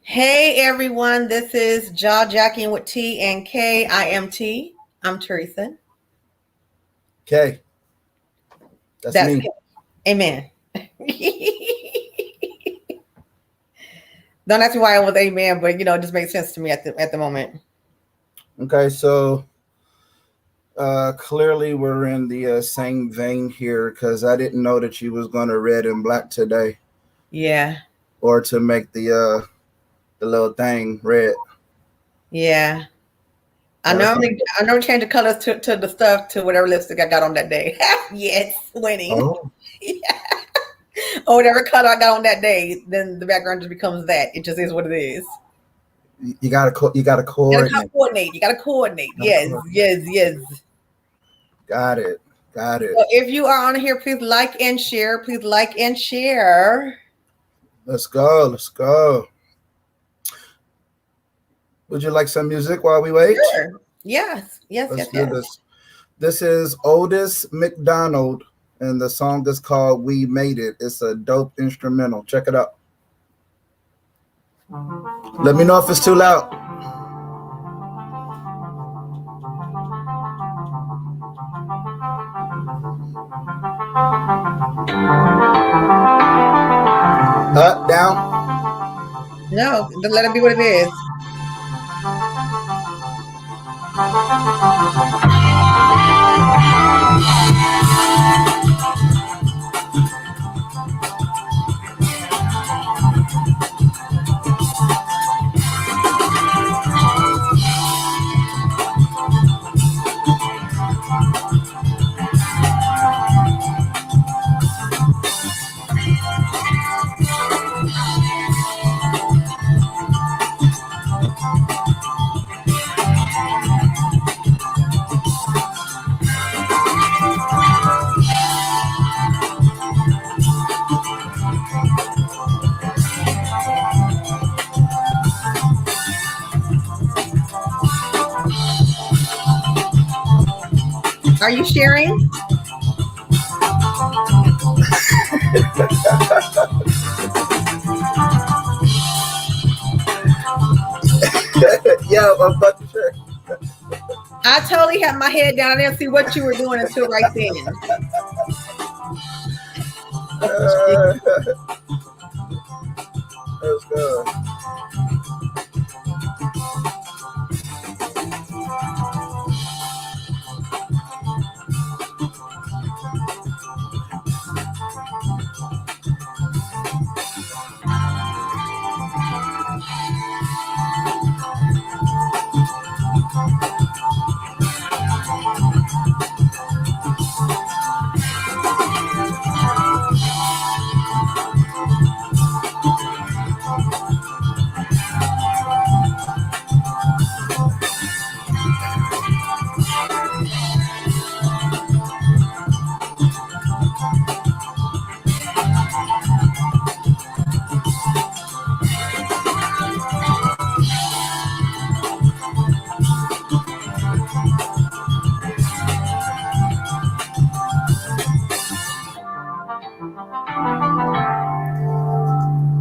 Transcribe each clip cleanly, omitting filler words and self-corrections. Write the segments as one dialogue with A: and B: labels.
A: Hey everyone, this is Jaw Jacking with T and K. I am T. I'm Teresa.
B: Okay. That's me.
A: K. Amen. Don't ask me why I was amen, but it just makes sense to me at the moment.
B: Okay, so clearly we're in the same vein here because I didn't know that you was going to red and black today.
A: Yeah.
B: Or to make the little thing red.
A: Yeah. I normally change the colors to the stuff to whatever lipstick I got on that day. Yes, winning.
B: Oh.
A: Yeah. Or whatever color I got on that day, then the background just becomes that. It just is what it is.
B: You gotta coordinate.
A: You gotta coordinate. Yes.
B: Got it.
A: So if you are on here, please like and share. Please like and share.
B: Let's go. Would you like some music while we wait?
A: Sure. Yes.
B: Let's do this. This is Otis McDonald, and the song is called "We Made It." It's a dope instrumental. Check it out. Let me know if it's too loud. Up, down?
A: No, just let it be what it is. Are you sharing?
B: Yeah, I'm about to share.
A: I totally had my head down. I didn't see what you were doing until right then.
B: Let's go.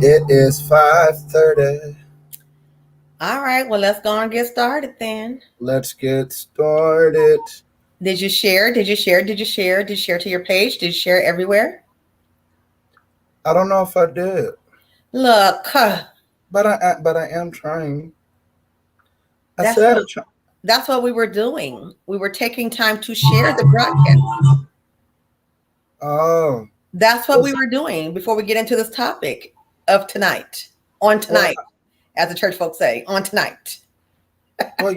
B: It is 5:30.
A: All right, well, let's go and get started then.
B: Let's get started.
A: Did you share? Did you share to your page? Did you share everywhere?
B: I don't know if I did.
A: Look.
B: But I am trying.
A: That's what we were doing. We were taking time to share the broadcast.
B: Oh.
A: That's what we were doing before we get into this topic of tonight. On tonight, as the church folks say, on tonight.
B: Well,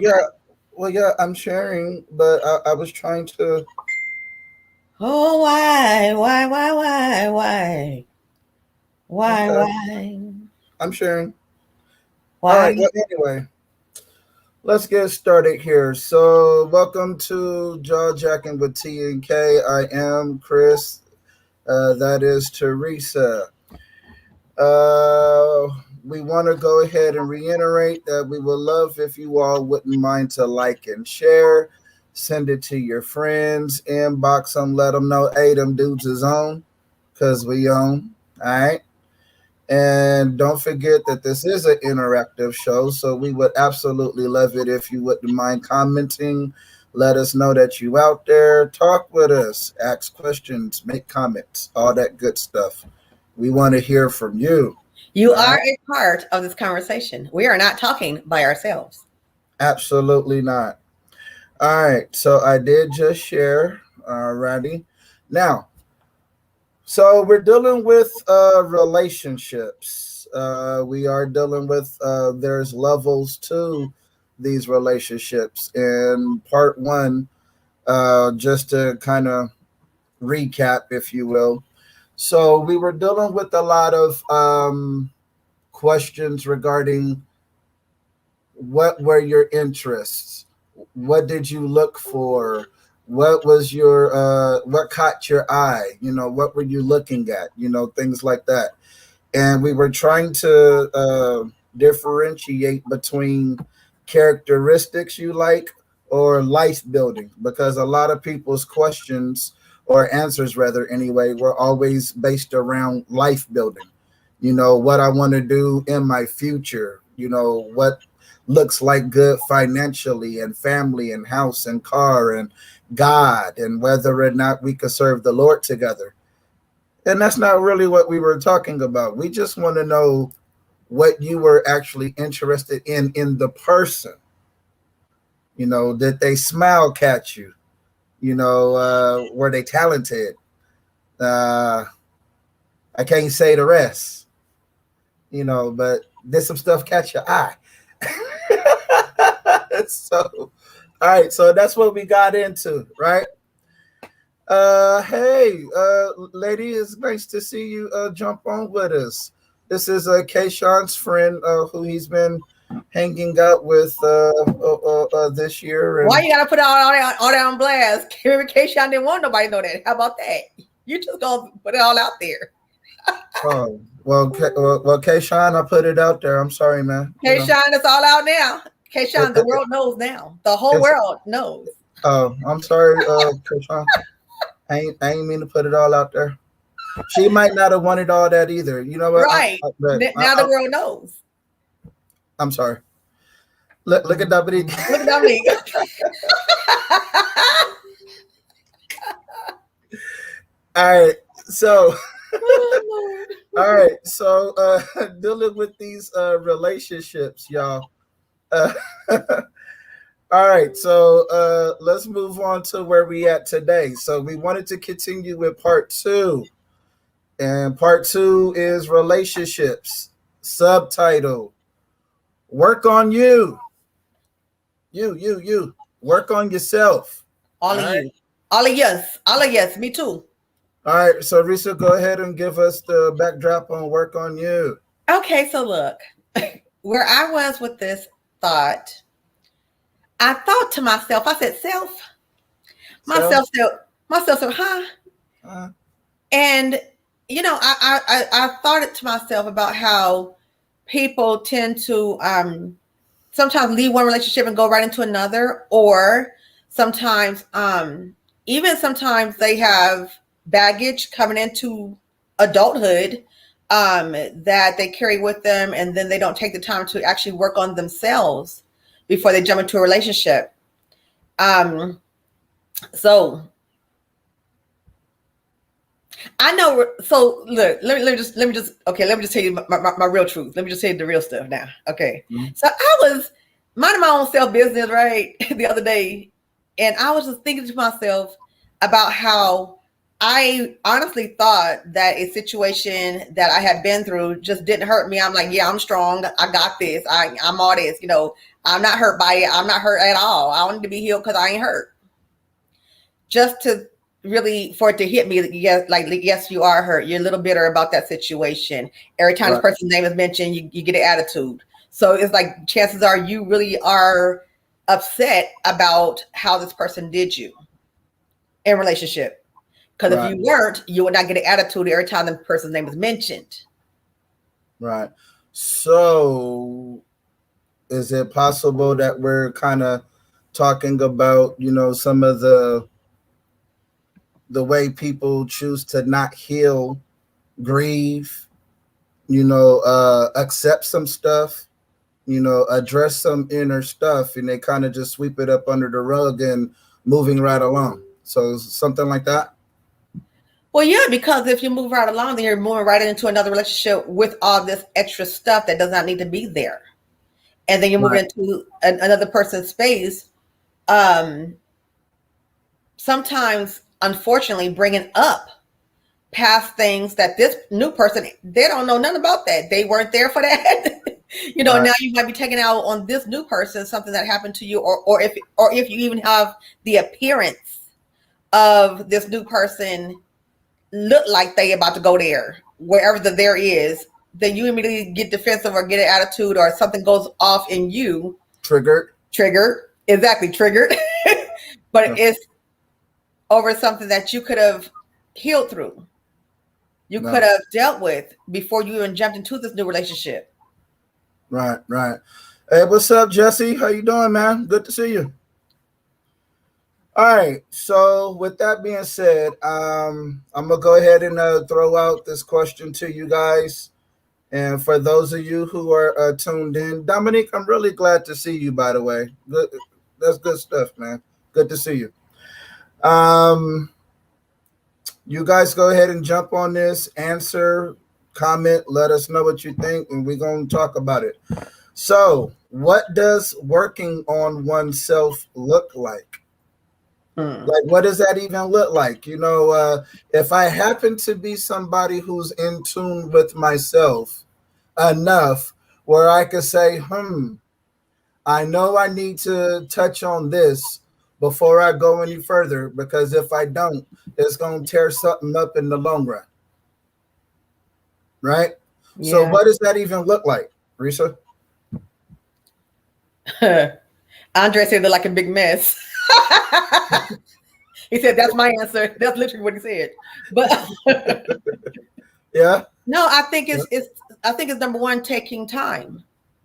B: yeah, I'm sharing, but I was trying to.
A: Oh, why?
B: I'm sharing.
A: Why?
B: All right, well, anyway, let's get started here. So, welcome to Jaw Jacking with T and K. I am Chris. That is Teresa. We want to go ahead and reiterate that we would love if you all wouldn't mind to like and share. Send it to your friends, inbox them, let them know, hey, them dudes is on, because we on. All right. And don't forget that this is an interactive show, so we would absolutely love it if you wouldn't mind commenting. Let us know that you out there. Talk with us, ask questions, make comments, all that good stuff. We want to hear from you.
A: You
B: All
A: are
B: right?
A: a part of this conversation. We are not talking by ourselves.
B: Absolutely not. All right, so I did just share. Alrighty. Now, so we're dealing with relationships. We are dealing with there's levels to these relationships. In part one, just to kind of recap, if you will. So we were dealing with a lot of questions regarding what were your interests, what did you look for, what was your what caught your eye, what were you looking at, things like that. And we were trying to differentiate between characteristics you like or life building, because a lot of people's questions, or answers rather anyway, were always based around life building. What I want to do in my future, what looks like good financially and family and house and car and God, and whether or not we could serve the Lord together. And that's not really what we were talking about. We just want to know what you were actually interested in the person. Did they smile catch you? Were they talented? I can't say the rest, but did some stuff catch your eye? So, all right, so that's what we got into, right? Hey, lady, it's nice to see you jump on with us. This is Kayshawn's friend, who he's been hanging out with this year. And
A: Why you gotta put all that on blast? Kayshawn didn't want nobody to know that. How about that? You just gonna put it all out there.
B: oh, well, Kayshawn, I put it out there. I'm sorry, man.
A: Kayshawn, it's all out now. Kayshawn, the world knows now. The whole world knows.
B: Oh, I'm sorry, Kayshawn. I ain't mean to put it all out there. She might not have wanted all that either. You know what?
A: Right. Now the world knows.
B: I'm sorry. Look at Dominique.
A: Look at Dominique.
B: All right. So all right. So dealing with these relationships, y'all. All right, so let's move on to where we at today. So we wanted to continue with part two, and part two is relationships. Subtitle: Work on you. You. Work on yourself.
A: All of you. All of yes. Me too.
B: All right, so Risa, go ahead and give us the backdrop on work on you.
A: Okay, so look, where I was with this thought, I thought to myself, I said, myself said, huh? And I thought it to myself about how people tend to sometimes leave one relationship and go right into another, or sometimes sometimes they have baggage coming into adulthood that they carry with them, and then they don't take the time to actually work on themselves before they jump into a relationship. So I know. So look, let me just tell you my real truth. Let me just tell you the real stuff now. Okay. Mm-hmm. So I was minding my own self business, right, the other day, and I was just thinking to myself about how I honestly thought that a situation that I had been through just didn't hurt me. I'm like, yeah, I'm strong. I got this. I'm all this. I'm not hurt by it. I'm not hurt at all. I wanted to be healed because I ain't hurt. Just to really, for it to hit me, yes, you are hurt. You're a little bitter about that situation. Every time this person's name is mentioned, you get an attitude. So it's like chances are you really are upset about how this person did you in relationship. Because if you weren't, you would not get an attitude every time the person's name is mentioned.
B: Right. So is it possible that we're kind of talking about, some of the way people choose to not heal, grieve, accept some stuff, address some inner stuff, and they kind of just sweep it up under the rug and moving right along. So something like that.
A: Well, yeah, because if you move right along, then you're moving right into another relationship with all this extra stuff that does not need to be there. And then you move into another person's space. Sometimes, unfortunately, bringing up past things that this new person, they don't know nothing about that. They weren't there for that. Now you might be taking out on this new person something that happened to you, or if you even have the appearance of this new person look like they about to go there, wherever the there is, then you immediately get defensive or get an attitude, or something goes off in you. Triggered. Exactly, triggered. But it's over something that you could have healed through. You could have dealt with before you even jumped into this new relationship.
B: Right. Hey, what's up, Jesse? How you doing, man? Good to see you. All right. So with that being said, I'm gonna go ahead and throw out this question to you guys. And for those of you who are tuned in, Dominique, I'm really glad to see you, by the way. Good, that's good stuff, man. Good to see you. You guys go ahead and jump on this, answer, comment, let us know what you think, and we're going to talk about it. So, what does working on oneself look like? Like, what does that even look like? If I happen to be somebody who's in tune with myself enough where I could say, I know I need to touch on this before I go any further, because if I don't, it's going to tear something up in the long run. Right? Yeah. So what does that even look like, Risa?
A: Andre said they're like a big mess. He said, that's my answer. That's literally what he said. But
B: yeah.
A: No, I think it's number one, taking time.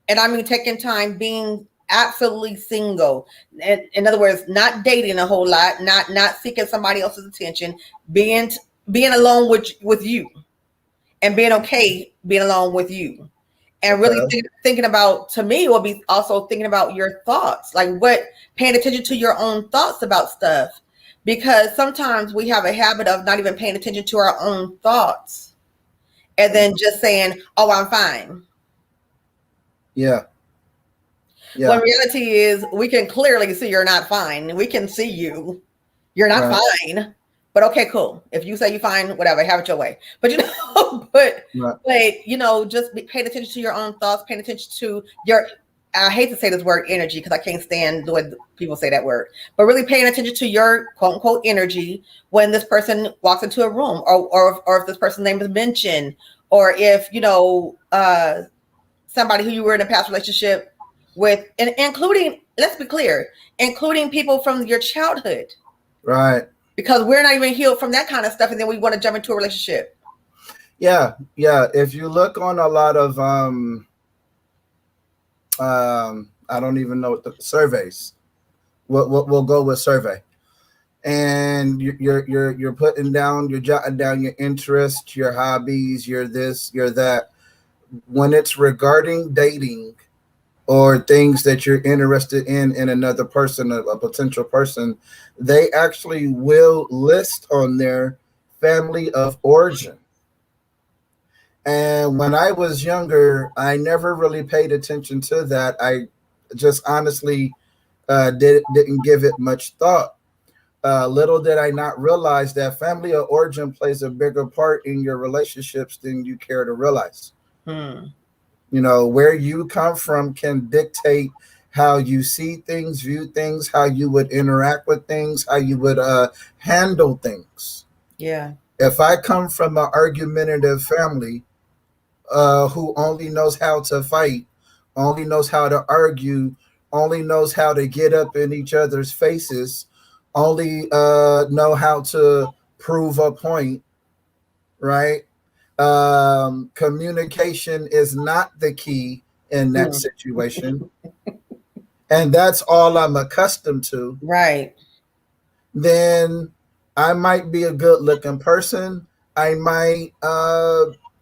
A: And I mean taking time being absolutely single. In other words, not dating a whole lot, not seeking somebody else's attention, being alone with you, and being okay being alone with you. And really thinking about, to me, will be also thinking about your thoughts, like paying attention to your own thoughts about stuff. Because sometimes we have a habit of not even paying attention to our own thoughts and then just saying, oh, I'm fine.
B: Yeah.
A: When reality is, we can clearly see you're not fine. We can see you're not fine. But okay, cool. If you say you're fine, whatever, have it your way. But just paying attention to your own thoughts, paying attention to your, I hate to say this word energy because I can't stand the way people say that word, but really paying attention to your quote unquote energy when this person walks into a room, or if this person's name is mentioned, or if, somebody who you were in a past relationship with, and including, let's be clear, including people from your childhood.
B: Right.
A: Because we're not even healed from that kind of stuff, and then we want to jump into a relationship.
B: Yeah. If you look on a lot of I don't even know what the surveys. We'll go with survey, and you're putting down, you're jotting down your interests, your hobbies, your this, your that. When it's regarding dating or things that you're interested in another person, a potential person, they actually will list on their family of origin. And when I was younger, I never really paid attention to that. I just honestly didn't give it much thought. Little did I not realize that family of origin plays a bigger part in your relationships than you care to realize. Where you come from can dictate how you see things, view things, how you would interact with things, how you would handle things.
A: Yeah.
B: If I come from an argumentative family who only knows how to fight, only knows how to argue, only knows how to get up in each other's faces, only know how to prove a point, right? Communication is not the key in that situation. And that's all I'm accustomed to.
A: Right.
B: Then I might be a good looking person. I might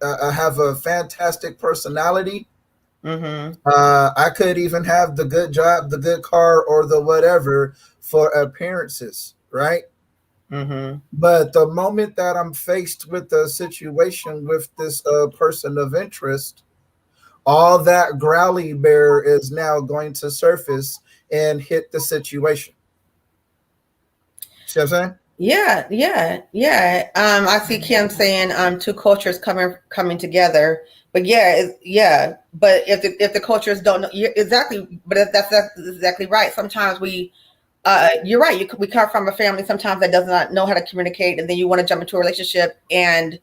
B: I have a fantastic personality.
A: Mm-hmm.
B: I could even have the good job, the good car, or the whatever for appearances, right?
A: Mm-hmm.
B: But the moment that I'm faced with a situation with this person of interest, all that growly bear is now going to surface and hit the situation. See what I'm saying?
A: Yeah. I see Kim saying two cultures coming together. But yeah. But if the cultures don't know exactly, but that's exactly right. Sometimes you're right. We come from a family sometimes that does not know how to communicate, and then you want to jump into a relationship, and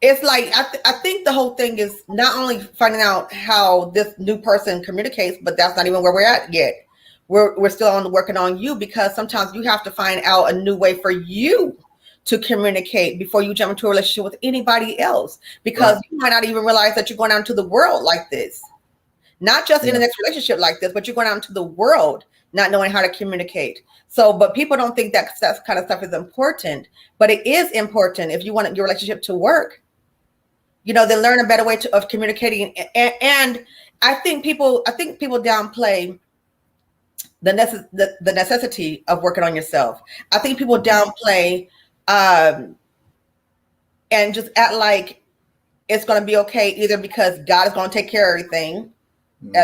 A: it's like I think the whole thing is not only finding out how this new person communicates, but that's not even where we're at yet. We're still on working on you, because sometimes you have to find out a new way for you to communicate before you jump into a relationship with anybody else, because
B: Right.
A: you might not even realize that you're going out into the world like this, not just in the
B: Yeah.
A: next relationship like this, but you're going out into the world not knowing how to communicate. So, but people don't think that kind of stuff is important, but it is important if you want your relationship to work. Then learn a better way of communicating. And I think people downplay the necessity of working on yourself. I think people downplay and just act like it's going to be okay, either because God is going to take care of everything.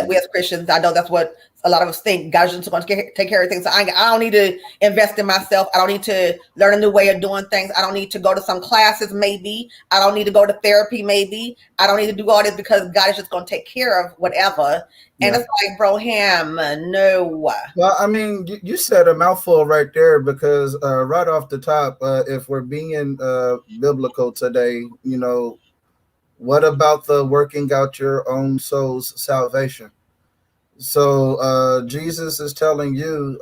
A: We as Christians, I know that's what a lot of us think. God's just going to take care of things. So I don't need to invest in myself. I don't need to learn a new way of doing things. I don't need to go to some classes, maybe. I don't need to go to therapy, maybe. I don't need to do all this because God is just going to take care of whatever. And it's like, bro, no.
B: Well, I mean, you said a mouthful right there, because right off the top, if we're being biblical today, what about the working out your own soul's salvation? So Jesus is telling you,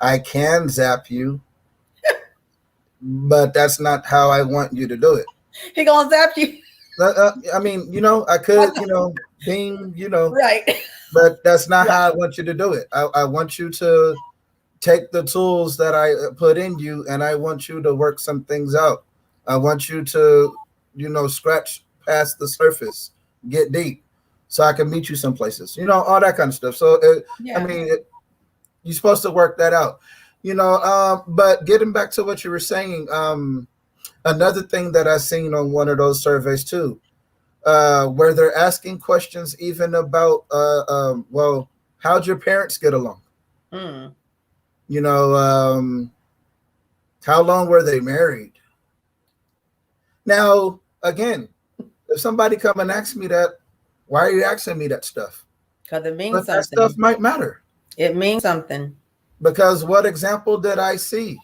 B: I can zap you, but that's not how I want you to do it.
A: He gonna zap you.
B: I mean, I could, being,
A: Right.
B: but that's not
A: Right.
B: how I want you to do it. I want you to take the tools that I put in you, and I want you to work some things out. I want you to, scratch past the surface, get deep, so I can meet you some places, all that kind of stuff. So, I mean, you're supposed to work that out, but getting back to what you were saying, another thing that I seen on one of those surveys too, where they're asking questions even about, well, how'd your parents get along?
A: Mm.
B: How long were they married? Now, again, if somebody come and ask me that, why are you asking me that stuff?
A: Because it means
B: But
A: something.
B: that stuff might matter.
A: It means something.
B: Because what example did I see?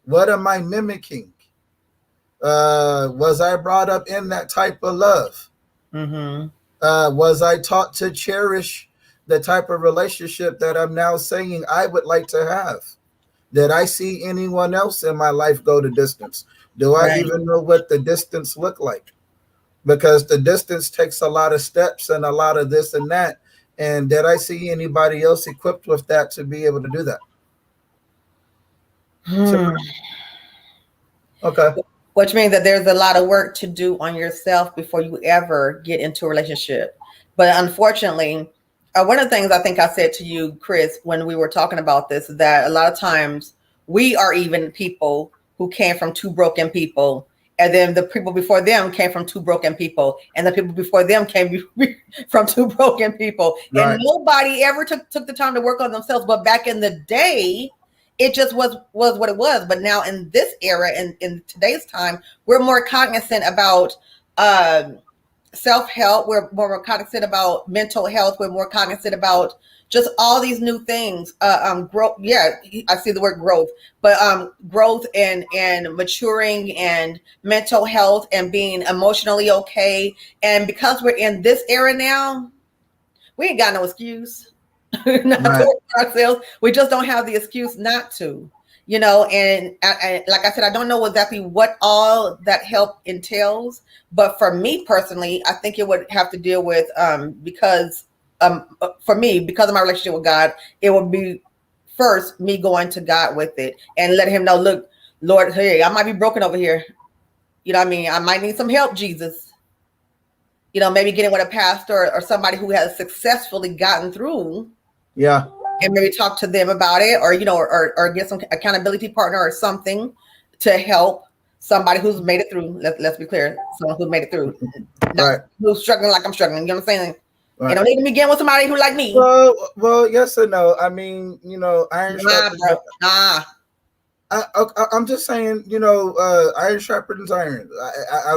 B: What am I mimicking? Was I brought up in that type of love?
A: Mm-hmm.
B: Was I taught to cherish the type of relationship that I'm now saying I would like to have? Did I see anyone else in my life go the distance? Do I even know what the distance look like? Because the distance takes a lot of steps and a lot of this and that. And did I see anybody else equipped with that to be able to do that? Okay.
A: Which means that there's a lot of work to do on yourself before you ever get into a relationship. But unfortunately, one of the things I think I said to you, Chris, when we were talking about this, is that a lot of times we are even people who came from two broken people, and then the people before them came from two broken people, and the people before them came from two broken people. Right. And nobody ever took the time to work on themselves. But back in the day, it just was what it was. But now in this era, in today's time, we're more cognizant about self-help. We're more cognizant about mental health. We're more cognizant about just all these new things. Growth. Yeah, I see the word growth, but growth and maturing and mental health and being emotionally okay. And because we're in this era now, we ain't got no excuse not to work for ourselves. We just don't have the excuse not to. And like I said, I don't know exactly what all that help entails, but for me personally, I think it would have to deal with because for me, because of my relationship with God, it would be first me going to God with it and let him know, look, Lord, hey, I might be broken over here. You know what I mean? I might need some help, Jesus. You know, maybe getting with a pastor or somebody who has successfully gotten through.
B: Yeah.
A: And maybe talk to them about it, or, you know, or get some accountability partner or something to help somebody who's made it through. Let's be clear. Someone who made it through. Not who's struggling like I'm struggling. You know what I'm saying? Right. You don't need to begin with somebody who like me.
B: Well, yes and no. I mean, you know, iron sharpens. I'm just saying, you know, iron sharpens iron.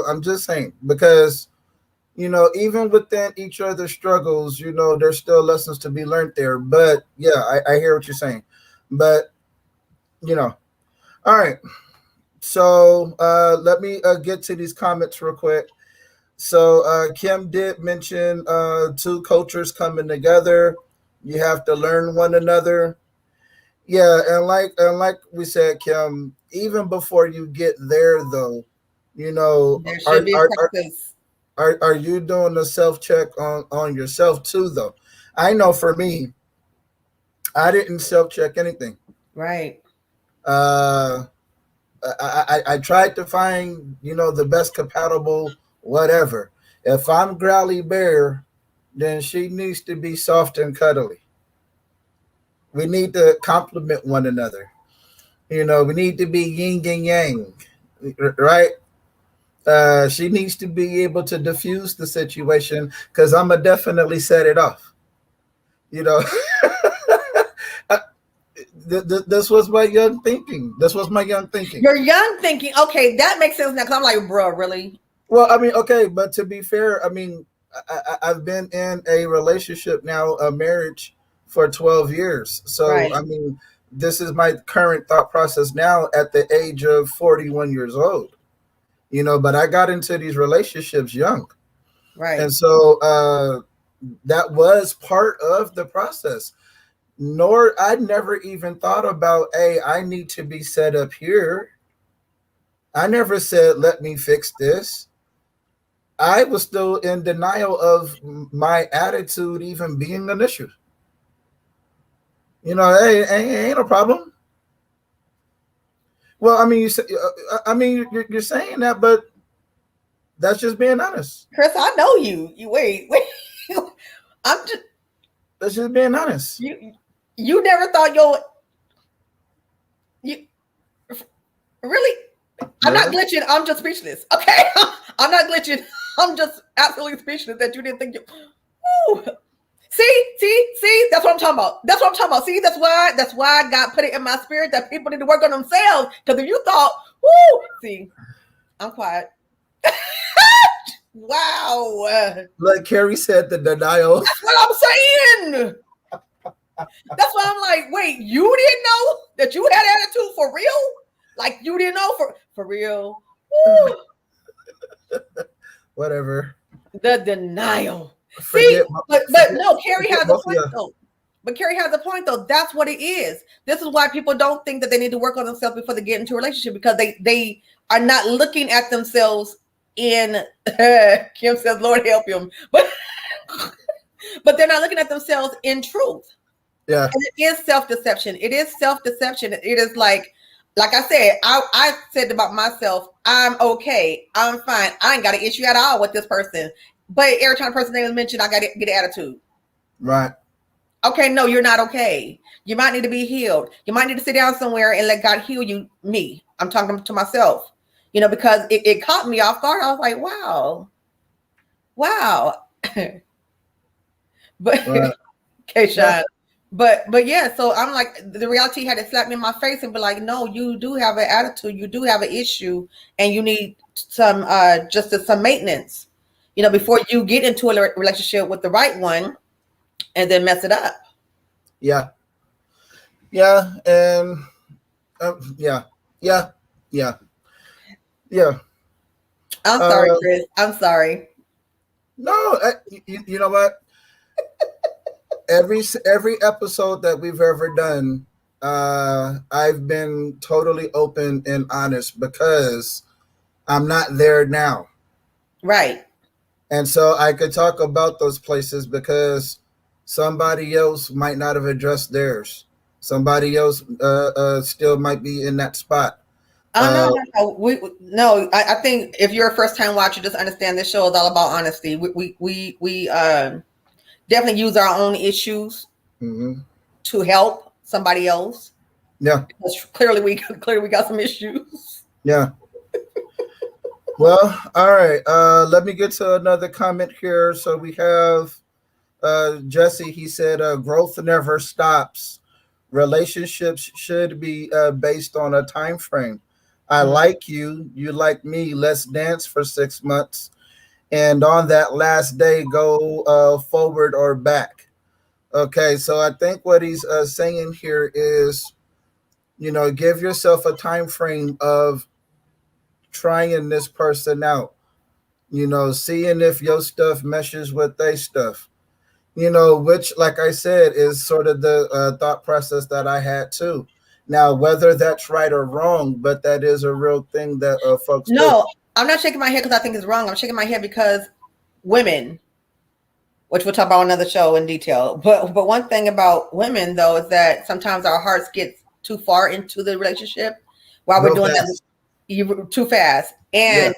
B: I'm just saying, because, you know, even within each other's struggles, you know, there's still lessons to be learned there. But yeah, I hear what you're saying. But, you know, all right. So let me get to these comments real quick. So Kim did mention two cultures coming together. You have to learn one another. Yeah, and like we said, Kim, even before you get there, though, you know,
A: there should be practice.
B: Are you doing a self-check on yourself too, though? I know for me, I didn't self-check anything.
A: Right.
B: I tried to find, you know, the best compatible whatever. If I'm growly bear, then she needs to be soft and cuddly. We need to complement one another. You know, we need to be yin and yang, right? She needs to be able to diffuse the situation, because I'm going to definitely set it off. You know, this was my young thinking.
A: Your young thinking. Okay, that makes sense now, because I'm like, bro, really?
B: Well, I mean, okay, but to be fair, I mean, I've been in a relationship now, a marriage, for 12 years. So, right. I mean, this is my current thought process now at the age of 41 years old. You know, but I got into these relationships young.
A: Right.
B: And so that was part of the process. I never even thought about, hey, I need to be set up here. I never said, let me fix this. I was still in denial of my attitude even being an issue. You know, hey, ain't no problem. Well, I mean, you're saying that, but that's just being honest.
A: Chris, I know you. Wait.
B: That's just being honest.
A: You never thought you really? I'm not glitching. I'm just speechless. Okay, I'm not glitching. I'm just absolutely speechless that you didn't think you. Ooh. See, that's what I'm talking about. See, that's why God put it in my spirit that people need to work on themselves. Because if you thought, woo, see, I'm quiet. Wow.
B: Like Carrie said, the denial.
A: That's what I'm saying. That's why I'm like, wait, you didn't know that you had attitude for real? Like you didn't know for real? Woo.
B: Whatever.
A: The denial. See, but no, Carrie has a point though. But Carrie has a point though. That's what it is. This is why people don't think that they need to work on themselves before they get into a relationship, because they are not looking at themselves in. Kim says, "Lord help him," but they're not looking at themselves in truth.
B: Yeah,
A: and it is self-deception. It is self-deception. It is like I said. I said about myself, I'm okay. I'm fine. I ain't got an issue at all with this person. But every time a person's name is mentioned, I got to get an attitude.
B: Right.
A: Okay, no, you're not okay. You might need to be healed. You might need to sit down somewhere and let God heal you. Me, I'm talking to myself, you know, because it caught me off guard. I was like, wow. But
B: right.
A: okay, Sean. But yeah, so I'm like, the reality had to slap me in my face and be like, no, you do have an attitude. You do have an issue, and you need some some maintenance. You know, before you get into a relationship with the right one and then mess it up.
B: Yeah. Yeah. And yeah.
A: I'm sorry, Chris. I'm sorry.
B: No, you know what? Every episode that we've ever done, I've been totally open and honest, because I'm not there now.
A: Right.
B: And so I could talk about those places because somebody else might not have addressed theirs. Somebody else still might be in that spot.
A: Oh no. I think if you're a first time watcher, just understand this show is all about honesty. We definitely use our own issues to help somebody else.
B: Yeah.
A: Because clearly we got some issues.
B: Yeah. Well, all right. Let me get to another comment here. So we have Jesse. He said, "Growth never stops. Relationships should be based on a time frame. I like you, you like me. Let's dance for 6 months, and on that last day, go forward or back." Okay, so I think what he's saying here is, give yourself a time frame of trying this person out, seeing if your stuff meshes with their stuff, which, like I said, is sort of the thought process that I had too. Now, whether that's right or wrong, but that is a real thing that folks do.
A: No, I'm not shaking my head because I think it's wrong. I'm shaking my head because women, which we'll talk about on another show in detail. But one thing about women, though, is that sometimes our hearts get too far into the relationship while we're doing that too fast. And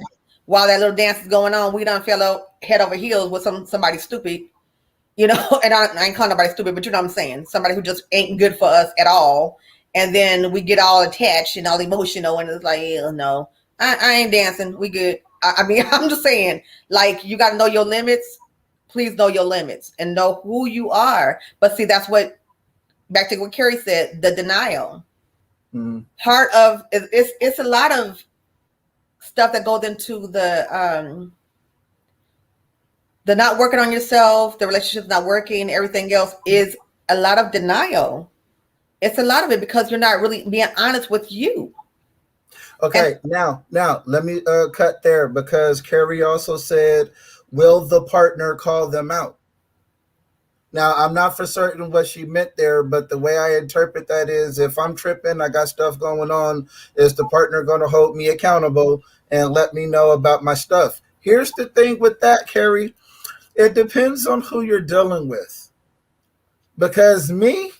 A: while that little dance is going on, we done fell head over heels with somebody stupid, and I ain't calling nobody stupid, but you know what I'm saying? Somebody who just ain't good for us at all. And then we get all attached and all emotional, and it's like, no, I ain't dancing. We good. I mean, I'm just saying, like, you got to know your limits. Please know your limits and know who you are. But see, that's back to what Carrie said, the denial. Part of it's a lot of stuff that goes into the not working on yourself, the relationship's not working, everything else is a lot of denial. It's a lot of it because you're not really being honest with you.
B: Okay, now let me cut there, because Carrie also said, will the partner call them out? Now, I'm not for certain what she meant there, but the way I interpret that is, if I'm tripping, I got stuff going on, is the partner going to hold me accountable and let me know about my stuff? Here's the thing with that, Carrie. It depends on who you're dealing with. Because me,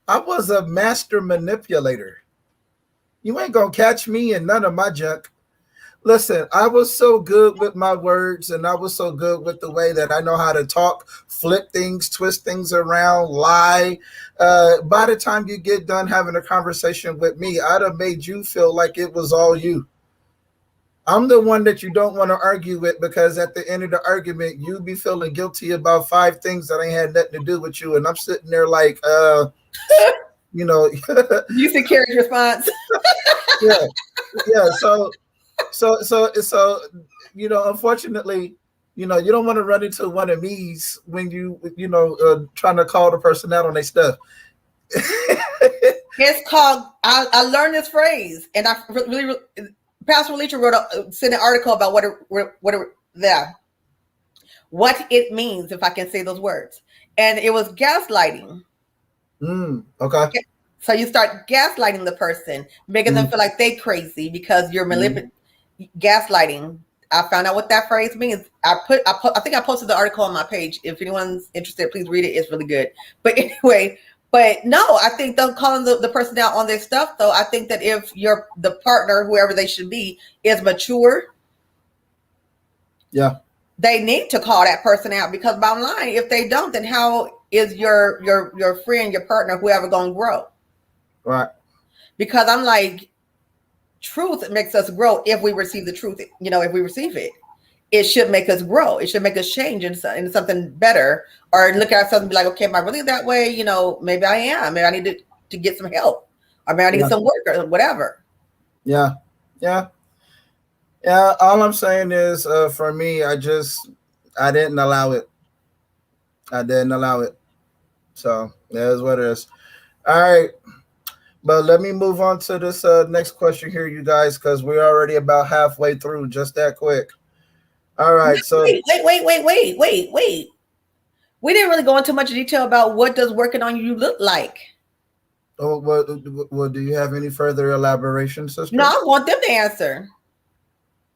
B: I was a master manipulator. You ain't going to catch me in none of my junk. Listen, I was so good with my words, and I was so good with the way that I know how to talk, flip things, twist things around, lie. By the time you get done having a conversation with me, I'd have made you feel like it was all you. I'm the one that you don't want to argue with, because at the end of the argument, you be feeling guilty about 5 things that ain't had nothing to do with you. And I'm sitting there like,
A: You see Carrie's response.
B: Yeah. So, unfortunately, you don't want to run into one of these when trying to call the person out on their stuff.
A: It's called, I learned this phrase, and I really, Pastor Leacher sent an article about what it means, if I can say those words. And it was gaslighting.
B: Okay.
A: So you start gaslighting the person, making them feel like they crazy because you're manipulating. Gaslighting. I found out what that phrase means. I think I posted the article on my page. If anyone's interested, please read it. It's really good. But anyway, no, I think them calling the person out on their stuff, though, I think that if the partner, whoever they should be, is mature, they need to call that person out, because bottom line, if they don't, then how is your friend, your partner, whoever, going to grow?
B: Right.
A: Because I'm like, truth makes us grow if we receive the truth. If we receive it, it should make us grow. It should make us change into something better, or look at ourselves and be like, okay, am I really that way? Maybe I am. Maybe I need to get some help, or maybe I need some work or whatever. Yeah.
B: All I'm saying is, for me, I didn't allow it. So that is what it is. All right. But let me move on to this next question here, you guys, because we're already about halfway through, just that quick. All right. So
A: wait. We didn't really go into much detail about what does working on you look like.
B: Oh, well, do you have any further elaboration, sister?
A: No, I want them to answer.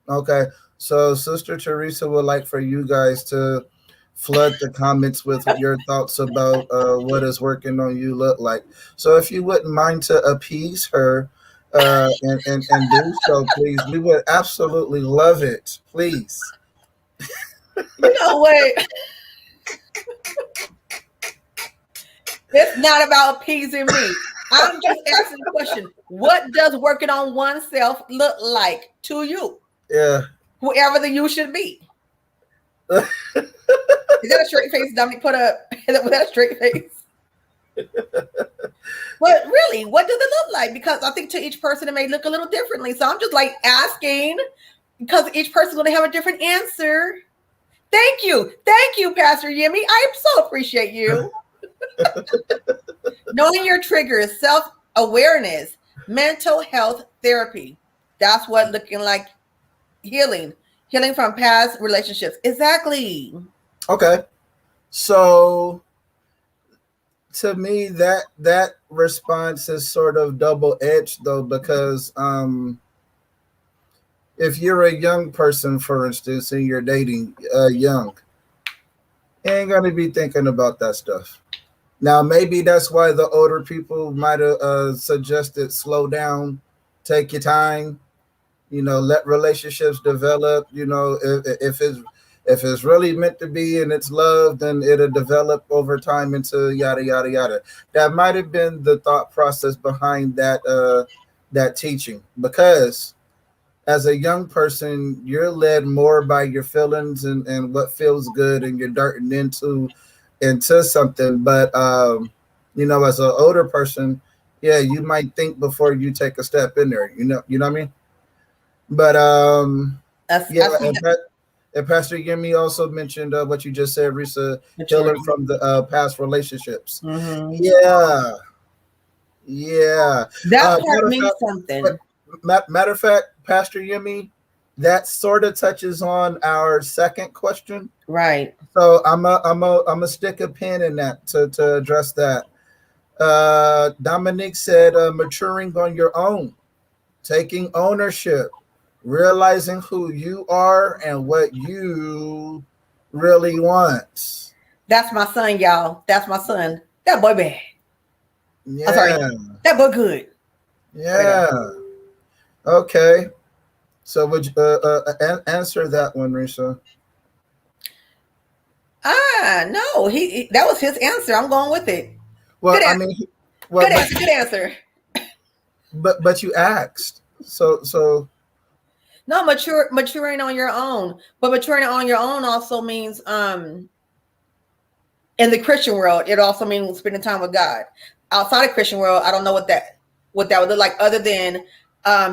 B: Okay. So Sister Teresa would like for you guys to flood the comments with your thoughts about what is working on you look like. So if you wouldn't mind to appease her, and do so, please. We would absolutely love it, please.
A: You know what? It's not about appeasing me. I'm just asking the question: what does working on oneself look like to you?
B: Yeah.
A: Whoever the you should be. Is that a straight face, Dominic? Put up. Was that a straight face? But really, what does it look like? Because I think to each person it may look a little differently. So I'm just like asking because each person's going to have a different answer. Thank you, Pastor Yemi. I so appreciate you. Knowing your triggers, self-awareness, mental health therapy. That's what looking like healing from past relationships. Exactly.
B: Okay. So to me, that response is sort of double-edged though, because if you're a young person, for instance, and you're dating young, you ain't gonna be thinking about that stuff. Now, maybe that's why the older people might have suggested slow down, take your time, let relationships develop. If it's really meant to be and it's love, then it'll develop over time into yada yada yada. That might have been the thought process behind that teaching, because as a young person, you're led more by your feelings and what feels good, and you're darting into something. But as an older person, yeah, you might think before you take a step in there. You know what I mean? But and Pastor Yemi also mentioned what you just said, Risa, healing from the past relationships.
A: Mm-hmm.
B: Yeah.
A: That part means something.
B: Matter of fact, Pastor Yemi, that sort of touches on our second question.
A: Right.
B: So I'm a stick a pin in that to address that. Dominique said, maturing on your own, taking ownership, realizing who you are and what you really want.
A: That's my son, y'all. That's my son. That boy bad.
B: Yeah.
A: I'm sorry. That boy good.
B: Yeah. Okay. So would you answer that one, Risa?
A: No. He that was his answer. I'm going with it.
B: Well,
A: good answer.
B: But you asked. So
A: no, maturing on your own. But maturing on your own also means in the Christian world, it also means spending time with God. Outside of Christian world, I don't know what that would look like, other than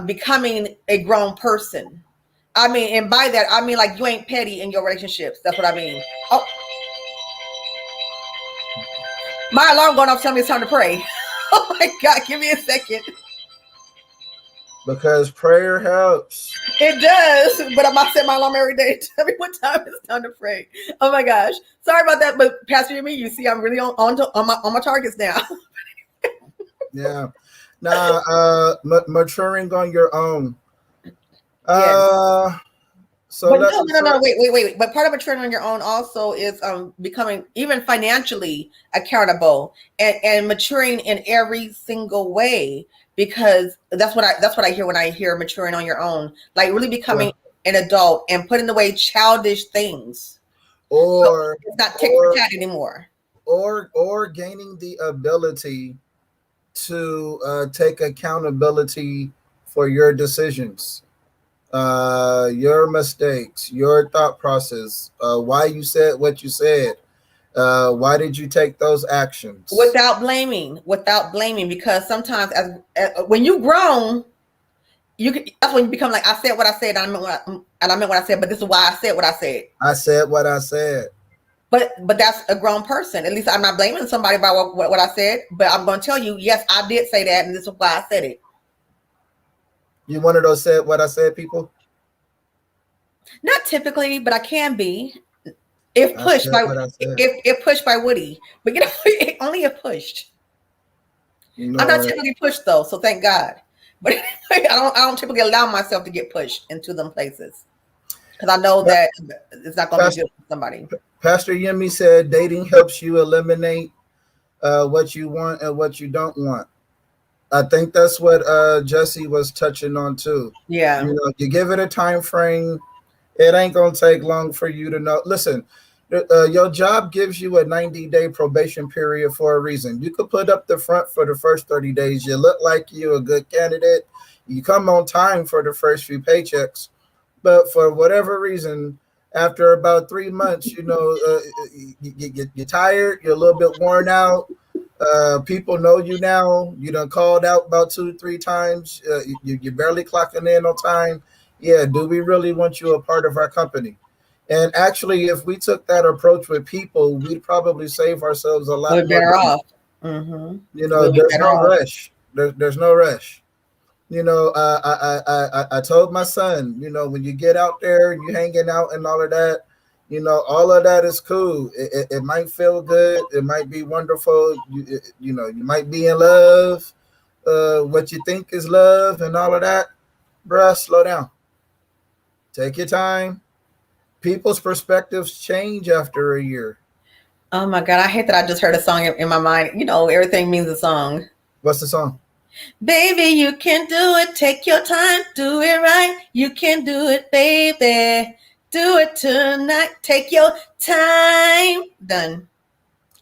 A: becoming a grown person. I mean, and by that I mean like you ain't petty in your relationships. That's what I mean. Oh, my alarm going off telling me it's time to pray. Oh my God, give me a second.
B: Because prayer helps.
A: It does, but I might set my alarm every day to tell me what time it's time to pray. Oh my gosh, sorry about that. But Pastor Yemi, you see, I'm really on my targets now.
B: Yeah. Now, maturing on your own.
A: Yes.
B: So
A: but no, wait. But part of maturing on your own also is becoming even financially accountable and maturing in every single way, because that's what I hear when I hear maturing on your own, like really becoming an adult and putting away childish things.
B: Or
A: so it's not tick for tat anymore.
B: Or gaining the ability to take accountability for your decisions, your mistakes, your thought process, why you said what you said, why did you take those actions,
A: without blaming, because sometimes as when you grown, that's when you become like, I said what I said, and I meant what I said, but this is why I said what I said.
B: I said what I said.
A: But that's a grown person. At least I'm not blaming somebody about what I said, but I'm going to tell you, yes, I did say that, and this is why I said it.
B: You one of those said what I said people?
A: Not typically, but I can be if pushed by Woody. But only if pushed. I'm not typically pushed though, so thank God. But anyway, I don't typically allow myself to get pushed into them places, because I know that it's not going to be good for somebody.
B: Pastor Yemi said dating helps you eliminate what you want and what you don't want. I think that's what Jesse was touching on too.
A: Yeah.
B: You know, you give it a time frame, it ain't gonna take long for you to know. Listen, your job gives you a 90-day probation period for a reason. You could put up the front for the first 30 days. You look like you're a good candidate. You come on time for the first few paychecks, but for whatever reason, after about 3 months, you know, you're tired. You're a little bit worn out. People know you now. You done called out about 2-3 times. You're barely clocking in on time. Yeah, do we really want you a part of our company? And actually, if we took that approach with people, we'd probably save ourselves a lot
A: We're
B: more
A: better
B: money.
A: off. Mm-hmm.
B: You know,
A: We'll be
B: there's
A: better
B: no
A: off.
B: rush. There's no rush. You know, I told my son, you know, when you get out there, you hanging out and all of that, you know, all of that is cool. It might feel good. It might be wonderful. You know, you might be in love, what you think is love and all of that. Bruh, slow down. Take your time. People's perspectives change after a year.
A: Oh my God, I hate that I just heard a song in my mind. You know, everything means a song.
B: What's the song?
A: Baby, you can do it. Take your time. Do it right. You can do it, baby. Do it tonight. Take your time. Done.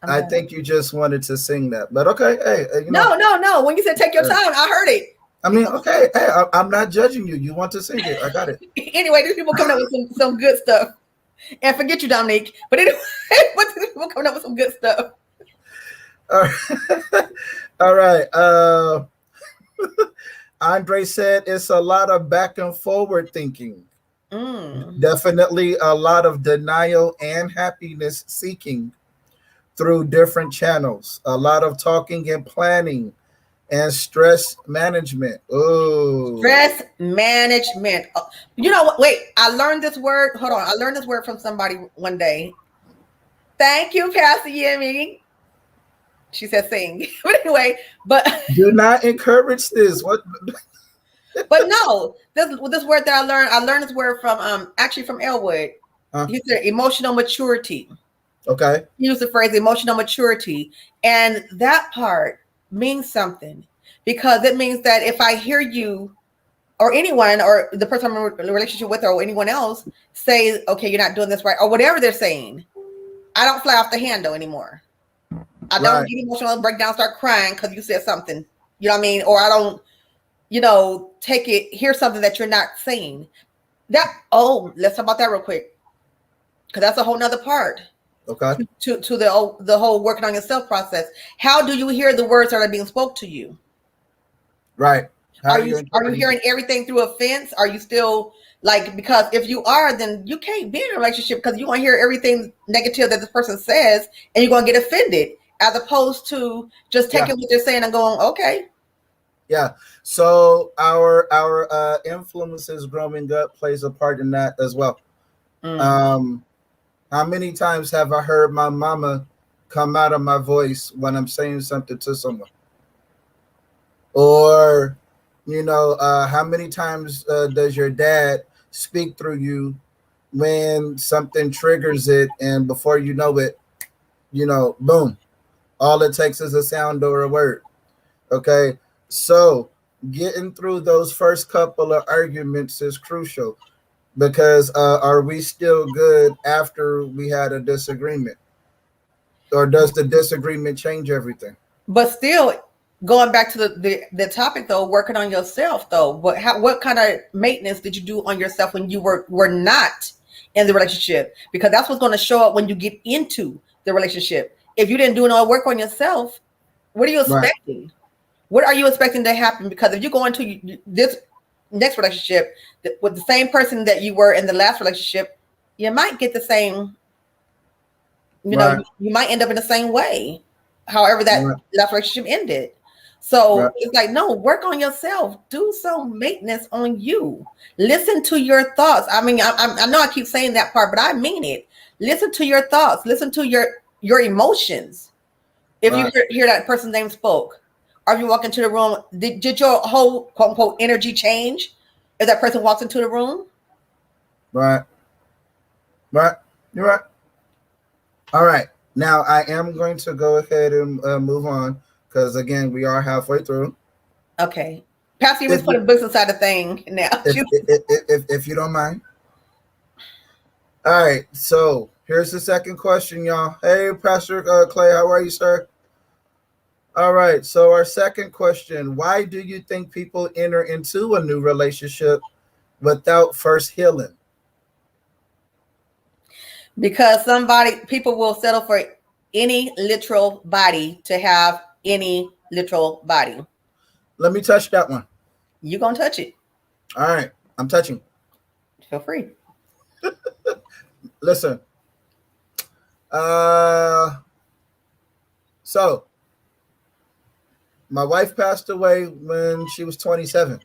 B: I think you just wanted to sing that, but okay. Hey, you know,
A: No. When you said take your time, I heard it.
B: I mean, okay. Hey, I'm not judging you. You want to sing it. I got it.
A: Anyway, these people coming up with some good stuff. And forget you, Dominique. But anyway, but these people coming up with some good stuff.
B: All right. All right. Andre said it's a lot of back and forward thinking. Definitely a lot of denial and happiness seeking through different channels. A lot of talking and planning and stress management. Oh,
A: stress management. You know what? Wait, I learned this word. Hold on. I learned this word from somebody one day. Thank you, Pastor Yemi. She said sing. But anyway, but
B: do not encourage this. What?
A: But no, this word that I learned this word from actually from Elwood. He said emotional maturity.
B: Okay.
A: He used the phrase emotional maturity. And that part means something because it means that if I hear you or anyone or the person I'm in a relationship with or anyone else say, okay, you're not doing this right, or whatever they're saying, I don't fly off the handle anymore. I don't get emotional, break down, start crying because you said something. You know what I mean? Or I don't, you know, hear something that you're not saying. Let's talk about that real quick. Because that's a whole nother part.
B: Okay.
A: To the whole working on yourself process. How do you hear the words that are being spoke to you?
B: Right.
A: Are you hearing everything through offense? Are you still like, because if you are, then you can't be in a relationship because you want to hear everything negative that this person says and you're going to get offended as opposed to just taking what they're saying and going, okay.
B: Yeah. So our influences growing up plays a part in that as well. How many times have I heard my mama come out of my voice when I'm saying something to someone? Or, you know, how many times does your dad speak through you when something triggers it, and before you know it, you know, boom, all it takes is a sound or a word. Okay, so getting through those first couple of arguments is crucial because are we still good after we had a disagreement, or does the disagreement change everything?
A: But still, going back to the topic though, working on yourself though, what kind of maintenance did you do on yourself when you were not in the relationship? Because that's what's going to show up when you get into the relationship. If you didn't do no work on yourself, what are you expecting? Right. What are you expecting to happen? Because if you go into this next relationship with the same person that you were in the last relationship, you might get the same, you know, you might end up in the same way, however that last relationship ended. So it's like, no, work on yourself. Do some maintenance on you. Listen to your thoughts. I mean, I know I keep saying that part, but I mean it. Listen to your thoughts. Listen to your emotions. If you hear that person's name spoke, or if you walk into the room, did your whole quote unquote energy change if that person walks into the room?
B: Right. You're right. All right. Now I am going to go ahead and move on because again, we are halfway through.
A: Okay. Pastor, you must put a books inside the thing now.
B: If you don't mind. All right. So here's the second question, y'all. Hey, Pastor Clay, how are you, sir? All right. So our second question: why do you think people enter into a new relationship without first healing?
A: Because people will settle for any literal body to have any literal body.
B: Let me touch that one.
A: You gonna touch it?
B: All right, I'm touching.
A: Feel free.
B: Listen. So my wife passed away when she was 27.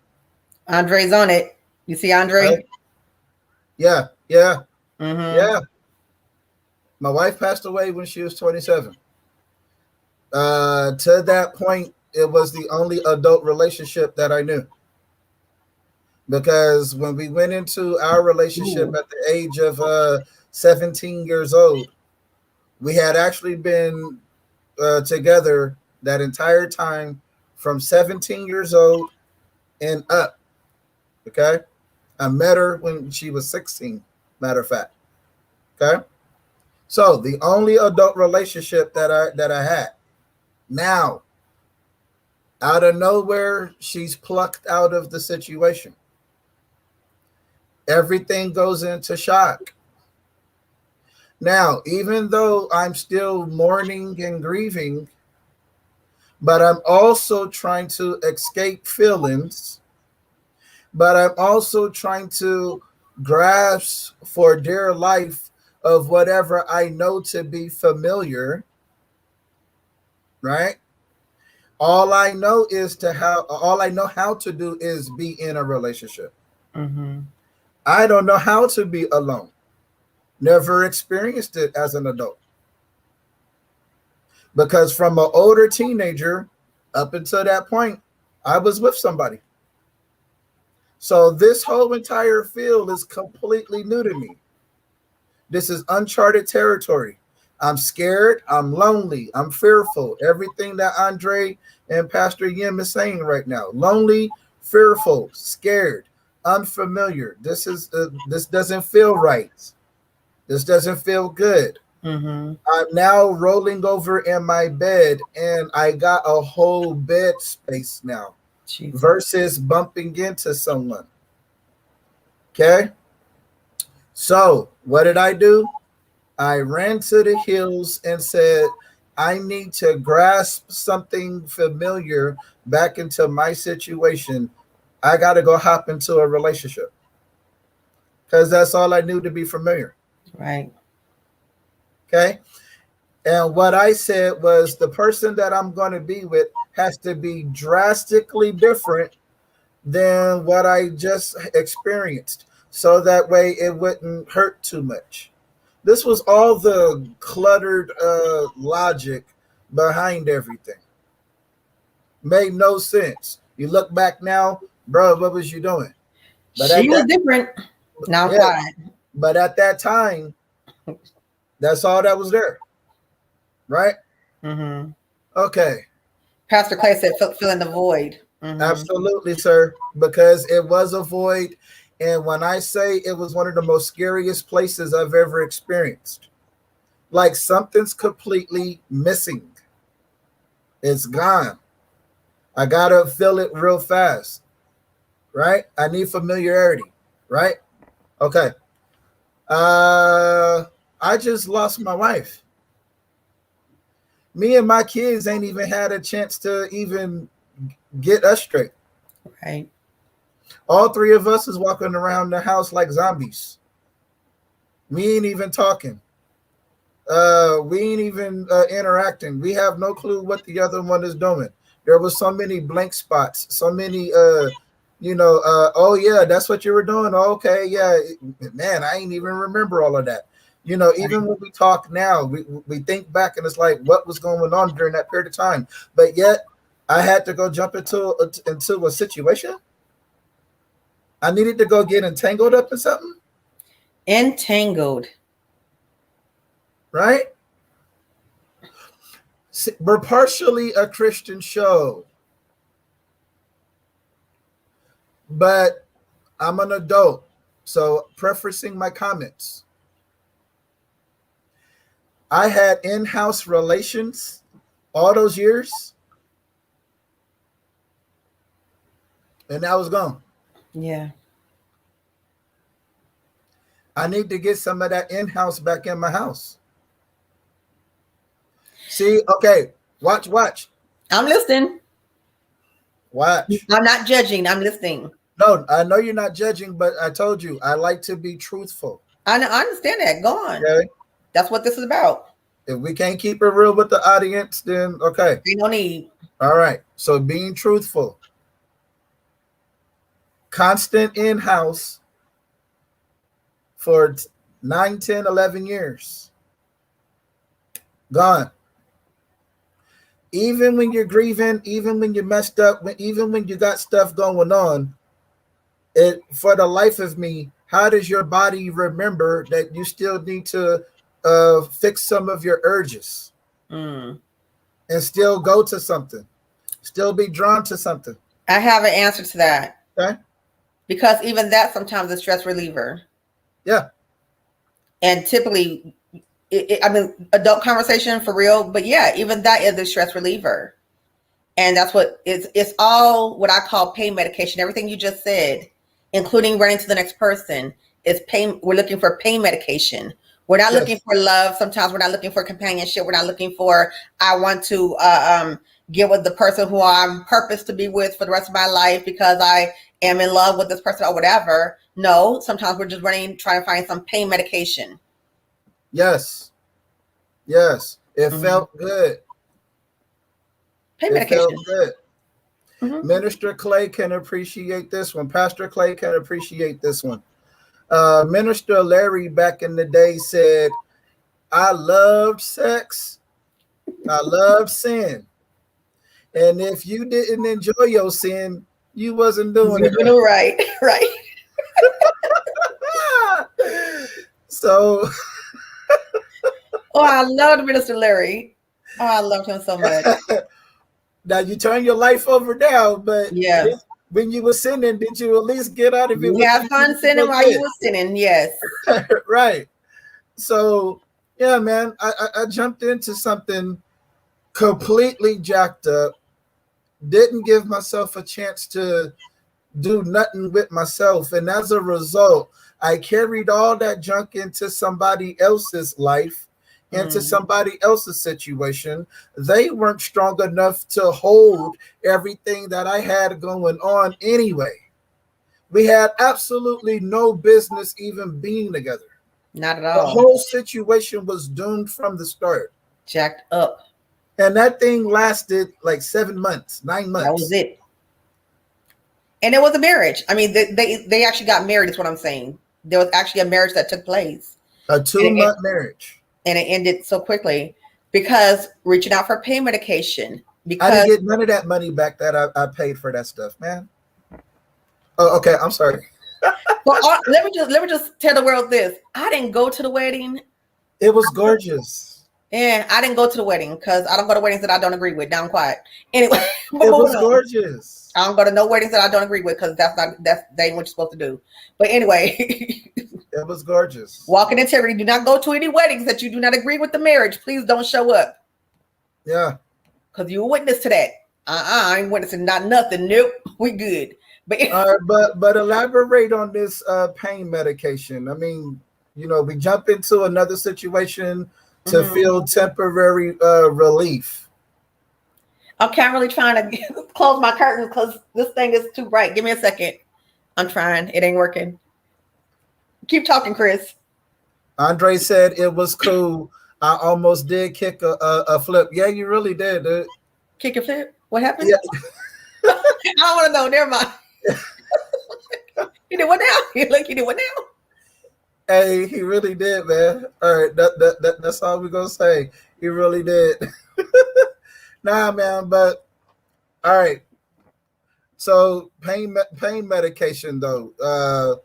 A: Andre's on it. You see Andre?
B: Right? Yeah.
A: Mm-hmm.
B: Yeah. My wife passed away when she was 27. To that point, it was the only adult relationship that I knew. Because when we went into our relationship at the age of 17 years old, we had actually been together that entire time from 17 years old and up. Okay. I met her when she was 16, matter of fact. Okay. So the only adult relationship that I had. Now, out of nowhere, she's plucked out of the situation. Everything goes into shock. Now, even though I'm still mourning and grieving, but I'm also trying to escape feelings, but I'm also trying to grasp for dear life of whatever I know to be familiar, right? All I know how to do is be in a relationship.
A: Mm-hmm.
B: I don't know how to be alone. Never experienced it as an adult. Because from an older teenager up until that point, I was with somebody. So this whole entire field is completely new to me. This is uncharted territory. I'm scared. I'm lonely. I'm fearful. Everything that Andre and Pastor Yim is saying right now. Lonely, fearful, scared, unfamiliar. This doesn't feel right. This doesn't feel good.
A: Mm-hmm.
B: I'm now rolling over in my bed and I got a whole bed space now. Jesus. Versus bumping into someone. Okay. So what did I do? I ran to the hills and said, I need to grasp something familiar back into my situation. I got to go hop into a relationship because that's all I knew to be familiar.
A: Right.
B: Okay. And what I said was the person that I'm going to be with has to be drastically different than what I just experienced. So that way it wouldn't hurt too much. This was all the cluttered logic behind everything. Made no sense. You look back now, bro, what was you doing?
A: But she was different. Now I'm quiet.
B: But at that time, that's all that was there. Right?
A: Mm-hmm.
B: Okay.
A: Pastor Clay said filling the void.
B: Mm-hmm. Absolutely, sir. Because it was a void. And when I say it was one of the most scariest places I've ever experienced, like something's completely missing. It's gone. I gotta feel it real fast, right? I need familiarity, right? Okay. I just lost my wife. Me and my kids ain't even had a chance to even get us straight.
A: Right.
B: All three of us is walking around the house like zombies. We ain't even talking. We ain't even interacting. We have no clue what the other one is doing. There was so many blank spots, so many, oh yeah, that's what you were doing. Okay, yeah, man, I ain't even remember all of that. Even when we talk now, we think back and it's like, what was going on during that period of time? But yet, I had to go jump into a situation. I needed to go get entangled up in something.
A: Entangled.
B: Right? We're partially a Christian show. but I'm an adult, so prefacing my comments, I had in-house relations all those years, and I was gone.
A: Yeah.
B: I need to get some of that in-house back in my house. See, okay, watch.
A: I'm listening.
B: Watch.
A: I'm not judging. I'm listening.
B: No, I know you're not judging, but I told you I like to be truthful.
A: I understand that. Go on.
B: Okay.
A: That's what this is about.
B: If we can't keep it real with the audience, then okay.
A: Ain't no need.
B: All right. So being truthful, constant in-house for 9, 10, 11 years. Gone. Even when you're grieving, even when you're messed up, even when you got stuff going on, it for the life of me, how does your body remember that you still need to fix some of your urges and still go to something, still be drawn to something?
A: I have an answer to that.
B: Okay.
A: Because even that sometimes is a stress reliever.
B: Yeah.
A: And typically, I mean, adult conversation for real, but yeah, even that is a stress reliever. And that's what it's all what I call pain medication. Everything you just said, including running to the next person, is pain. We're looking for pain medication. We're not looking for love. Sometimes we're not looking for companionship. We're not looking for, I want to get with the person who I'm purposed to be with for the rest of my life because I am in love with this person or whatever. No, sometimes we're just trying to find some pain medication.
B: Yes. It felt good.
A: Pain medication.
B: Felt good. Minister Clay can appreciate this one. Pastor Clay can appreciate this one. Minister Larry back in the day said, I loved sex. I loved sin. And if you didn't enjoy your sin, you wasn't doing it
A: right. Right.
B: So
A: oh, I loved Minister Larry. Oh, I loved him so much.
B: Now you turn your life over now, but
A: yeah,
B: when you were sinning, did you at least get out of it?
A: You have fun sinning while you were sinning, yes.
B: Right. So yeah, man, I jumped into something completely jacked up, didn't give myself a chance to do nothing with myself. And as a result, I carried all that junk into somebody else's life, into somebody else's situation. They weren't strong enough to hold everything that I had going on anyway. We had absolutely no business even being together.
A: Not at all.
B: The whole situation was doomed from the start.
A: Jacked up.
B: And that thing lasted like 7 months, 9 months.
A: That was it. And it was a marriage. I mean, they actually got married, is what I'm saying. There was actually a marriage that took place.
B: A 2-month marriage.
A: And it ended so quickly because reaching out for pain medication. Because
B: I didn't get none of that money back that I paid for that stuff, man. Oh, okay. I'm sorry.
A: Well, let me just tell the world this. I didn't go to the wedding.
B: It was gorgeous.
A: Yeah, I didn't go to the wedding because I don't go to weddings that I don't agree with. Down quiet. Anyway,
B: it was gorgeous.
A: I don't go to no weddings that I don't agree with because that ain't what you're supposed to do. But anyway,
B: it was gorgeous.
A: Walk in integrity. Do not go to any weddings that you do not agree with the marriage. Please don't show up.
B: Yeah,
A: because you're a witness to that. I ain't witnessing not nothing. Nope, we good.
B: But elaborate on this pain medication. I mean, we jump into another situation to feel temporary relief.
A: Okay, I'm really trying to close my curtain because this thing is too bright. Give me a second. I'm trying. It ain't working. Keep talking, Chris.
B: Andre said it was cool. I almost did kick a flip. Yeah, you really did, dude.
A: Kick a flip? What happened? Yeah. I don't want to know. Never mind. You did what now? You did what now?
B: Hey, he really did, man. All right, that's all we're gonna say. He really did. Nah, man, but all right. So pain medication, though.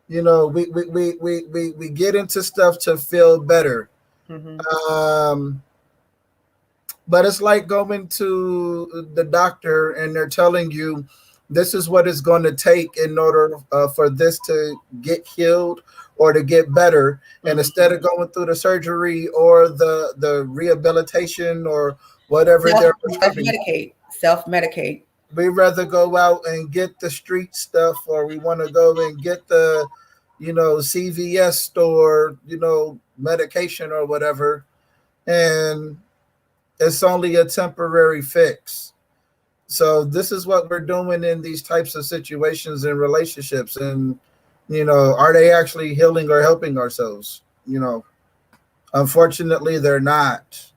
B: We get into stuff to feel better. But it's like going to the doctor and they're telling you this is what it's going to take in order for this to get healed or to get better. And instead of going through the surgery or the rehabilitation or whatever they're prescribing,
A: self-medicate.
B: we rather go out and get the street stuff, or we want to go and get the, CVS store, medication or whatever. And it's only a temporary fix. So this is what we're doing in these types of situations and relationships. And, are they actually healing or helping ourselves? Unfortunately, they're not.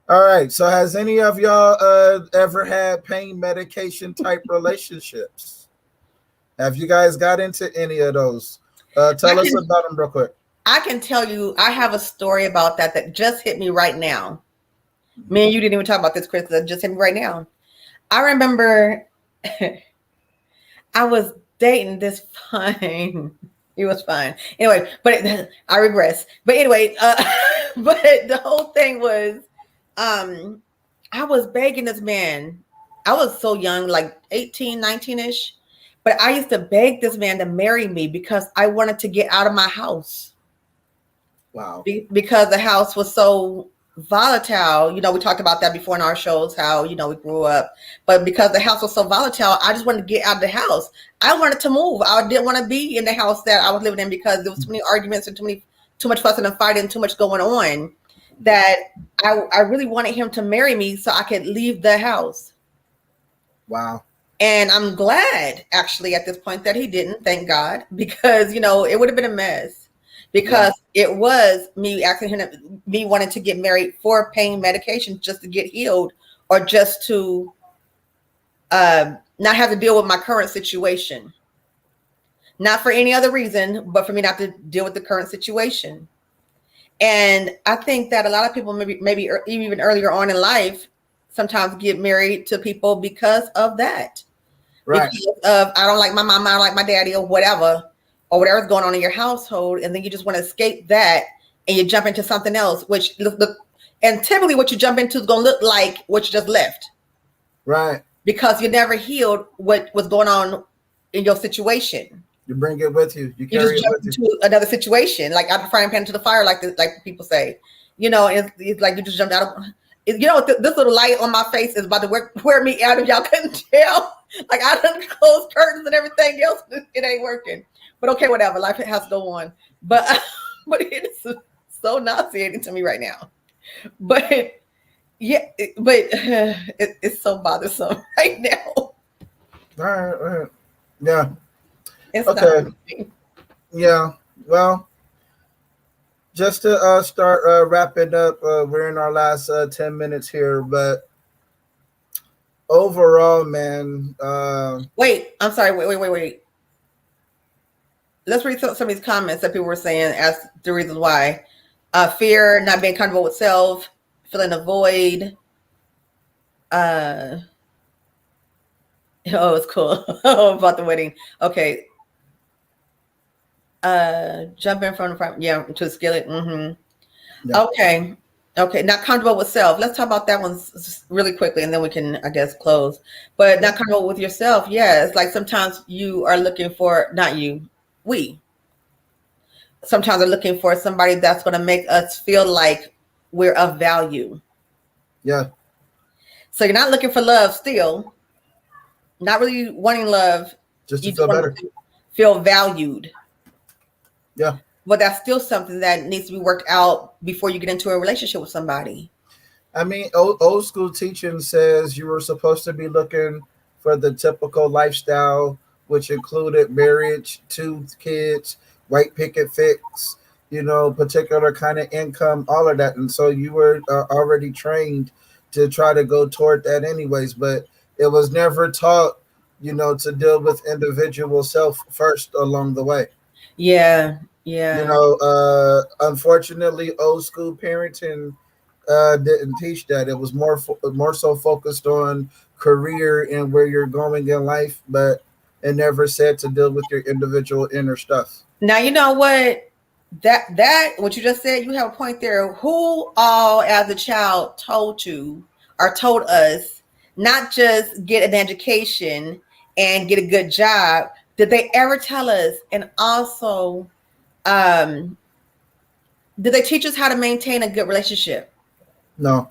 B: All right. So has any of y'all ever had pain medication type relationships? Have you guys got into any of those? Tell us about them real quick.
A: I can tell you, I have a story about that just hit me right now. Me and you didn't even talk about this, Chris. That just hit me right now. I remember I was dating this fine. It was fine. Anyway, but I regress. But anyway, but the whole thing was, I was begging this man. I was so young, like 18, 19-ish. But I used to beg this man to marry me because I wanted to get out of my house.
B: Wow.
A: Because the house was so volatile. We talked about that before in our shows, how, we grew up. But because the house was so volatile, I just wanted to get out of the house. I wanted to move. I didn't want to be in the house that I was living in because there was too many arguments and too much fussing and fighting, too much going on, that I really wanted him to marry me so I could leave the house.
B: Wow.
A: And I'm glad, actually, at this point that he didn't, thank God, because, it would have been a mess. Because it was me asking him, me wanting to get married for pain medication just to get healed, or just to not have to deal with my current situation. Not for any other reason, but for me not to deal with the current situation. And I think that a lot of people, maybe even earlier on in life, sometimes get married to people because of that.
B: Right.
A: Because of, I don't like my mom, I don't like my daddy, or whatever's going on in your household, and then you just want to escape that, and you jump into something else, and typically what you jump into is going to look like what you just left.
B: Right.
A: Because you never healed what was going on in your situation.
B: You bring it with you. You
A: just jump into another situation, like out the frying pan to the fire, like people say. It's like you just jumped out of. This little light on my face is about to wear me out if y'all couldn't tell. Like I done closed curtains and everything else. It ain't working. But okay, whatever. Life has to go on. But it is so nauseating to me right now. But yeah, it's so bothersome right now.
B: All right. Yeah.
A: It's
B: okay. Yeah. Well, just to start wrapping up, we're in our last 10 minutes here, but overall, man.
A: Wait, I'm sorry. Wait. Let's read some of these comments that people were saying as the reasons why. Fear, not being comfortable with self, feeling a void. Oh, it's cool. About the wedding. Okay. Jumping from the front, to the skillet. Mm-hmm. Yeah. Okay. Not comfortable with self. Let's talk about that one really quickly, and then we can, I guess, close. But not comfortable with yourself. Yeah, it's like sometimes you are looking for, not you, we sometimes are looking for somebody that's going to make us feel like we're of value.
B: Yeah.
A: So you're not looking for love still, not really wanting love.
B: Just to feel better.
A: Feel valued.
B: Yeah.
A: But that's still something that needs to be worked out before you get into a relationship with somebody.
B: I mean, old school teaching says you were supposed to be looking for the typical lifestyle, which included marriage, 2 kids, white picket fence, particular kind of income, all of that. And so you were already trained to try to go toward that anyways, but it was never taught, to deal with individual self first along the way.
A: Yeah.
B: Unfortunately, old school parenting didn't teach that. It was more so focused on career and where you're going in life, but it never said to deal with your individual inner stuff.
A: Now, you know what? That what you just said, you have a point there. Who all as a child told you or told us not just get an education and get a good job, did they ever tell us? And also, did they teach us how to maintain a good relationship?
B: No.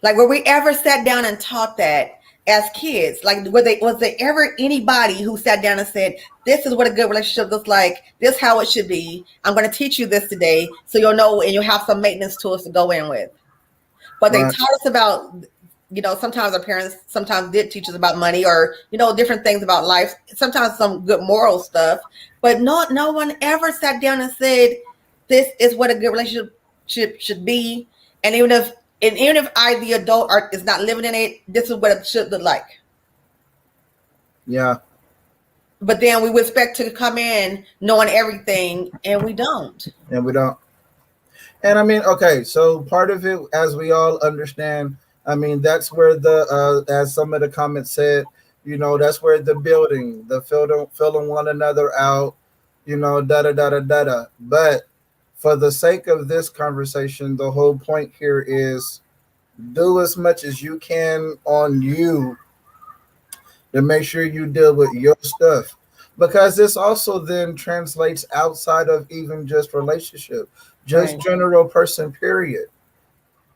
A: Like, were we ever sat down and taught that as kids? Like, was there ever anybody who sat down and said, this is what a good relationship looks like, this is how it should be, I'm going to teach you this today so you'll know, and you'll have some maintenance tools to go in with? But they taught us about, sometimes our parents sometimes did teach us about money, or, different things about life, sometimes some good moral stuff, but no one ever sat down and said, this is what a good relationship should be. And even if I, the adult, is not living in it, this is what it should look like.
B: Yeah.
A: But then we would expect to come in knowing everything, and we don't.
B: And I mean, okay, so part of it, as we all understand, I mean, that's where as some of the comments said, that's where the building, the filling one another out, da da da da da da. But for the sake of this conversation, the whole point here is do as much as you can on you to make sure you deal with your stuff, because this also then translates outside of even just relationship, just general person, period.